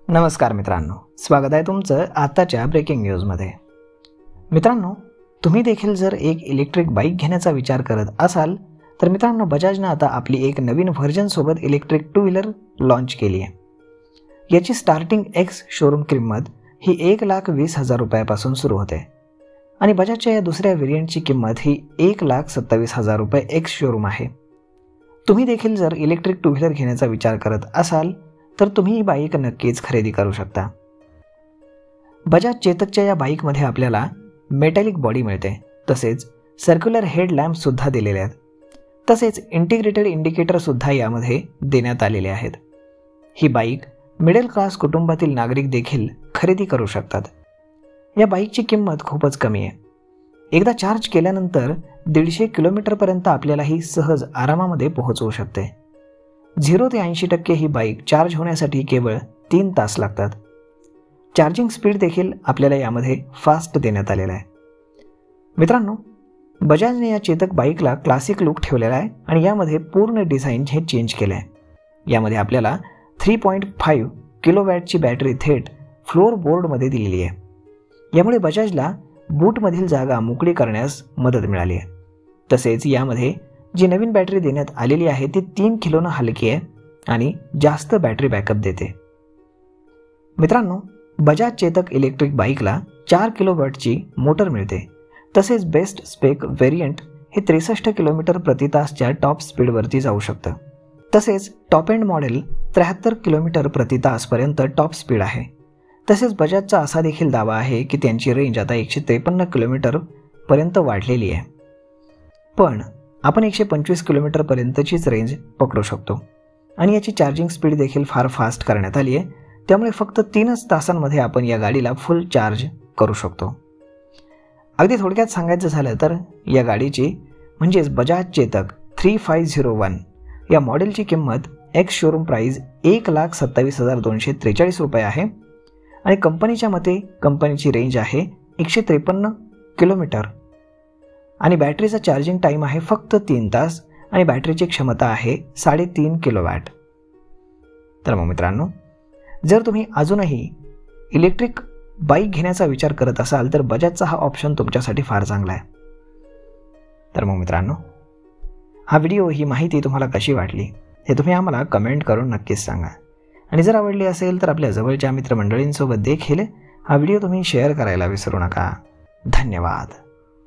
नमस्कार मित्रांनो, स्वागत आहे तुमचं आताच्या ब्रेकिंग न्यूजमध्ये। मित्रांनो, तुम्ही देखील जर एक इलेक्ट्रिक बाईक घेण्याचा विचार करत असाल तर मित्रांनो, बजाजने आता आपली एक नवीन व्हर्जन सोबत इलेक्ट्रिक टू व्हीलर लॉन्च केली आहे। याची स्टार्टिंग एक्स शोरूम किंमत ही 1,20,000 रुपयापासून सुरू होते आणि बजाजच्या या दुसऱ्या व्हेरियंटची किंमत ही 1,27,000 रुपये एक्स शोरूम आहे। तुम्ही देखील जर इलेक्ट्रिक टू व्हीलर घेण्याचा विचार करत असाल तर तुम्ही ही बाईक नक्कीच खरेदी करू शकता। बजाज चेतकच्या या बाईकमध्ये आपल्याला मेटॅलिक बॉडी मिळते, तसेच सर्क्युलर हेड लॅम्प सुद्धा दिलेले आहेत, तसेच इंटिग्रेटेड इंडिकेटर सुद्धा यामध्ये देण्यात आलेले आहेत। ही बाईक मिडल क्लास कुटुंबातील नागरिक देखील खरेदी करू शकतात। या बाईकची किंमत खूपच कमी आहे। एकदा चार्ज केल्यानंतर 150 किलोमीटरपर्यंत आपल्याला ही सहज आरामामध्ये पोहोचवू शकते। 0 ते 80% ही बाईक चार्ज होण्यासाठी केवळ 3 तास लागतात। चार्जिंग स्पीड देखील आपल्याला यामध्ये फास्ट देण्यात आलेला आहे। मित्रांनो, बजाजने या चेतक बाईकला क्लासिक लुक ठेवलेला आहे आणि यामध्ये पूर्ण डिझाईन हे चेंज केले आहे। यामध्ये आपल्याला 3.5 किलोवॅटची बॅटरी थेट फ्लोअर बोर्डमध्ये दिलेली आहे। यामुळे बजाजला बूटमधील जागा मोकळी करण्यास मदत मिळाली आहे। तसेच यामध्ये जी नवीन बॅटरी देण्यात आलेली आहे ती 3 किलोनं हलकी आहे आणि जास्त बॅटरी बॅकअप देते। मित्रांनो, बजाज चेतक इलेक्ट्रिक बाईकला 4 किलोवॅटची मोटर मिळते, तसेच बेस्ट स्पेक व्हेरियंट हे 63 किलोमीटर प्रति तासच्या टॉप स्पीडवरती जाऊ शकतं। तसेच टॉप एंड मॉडेल 73 किलोमीटर प्रति तासपर्यंत टॉप स्पीड आहे। तसेच बजाजचा असा देखील दावा आहे की त्यांची रेंज आता 153 किलोमीटर पर्यंत वाढलेली आहे, पण आपण 125 किलोमीटरपर्यंतचीच रेंज पकडू शकतो आणि याची चार्जिंग स्पीड देखील फार फास्ट करण्यात आली आहे। त्यामुळे फक्त 3 तासांमध्ये आपण या गाडीला फुल चार्ज करू शकतो। अगदी थोडक्यात सांगायचं झालं तर या गाडीची म्हणजेच बजाज चेतक 3501 या मॉडेलची किंमत एक्स शोरूम प्राइस 1,27,243 रुपये आहे आणि कंपनीच्या मते कंपनीची रेंज आहे 153 किलोमीटर आणि बॅटरीचा चार्जिंग टाईम आहे फक्त 3 तास आणि बॅटरीची क्षमता आहे 3.5 किलोवॅट। तर मग मित्रांनो, जर तुम्ही अजूनही इलेक्ट्रिक बाईक घेण्याचा विचार करत असाल तर बजाजचा हा ऑप्शन तुमच्यासाठी फार चांगला आहे। तर मग मित्रांनो, हा व्हिडिओ ही माहिती तुम्हाला कशी वाटली हे तुम्ही आम्हाला कमेंट करून नक्कीच सांगा आणि जर आवडली असेल तर आपल्या जवळच्या मित्रमंडळींसोबत देखील हा व्हिडिओ तुम्ही शेअर करायला विसरू नका। धन्यवाद।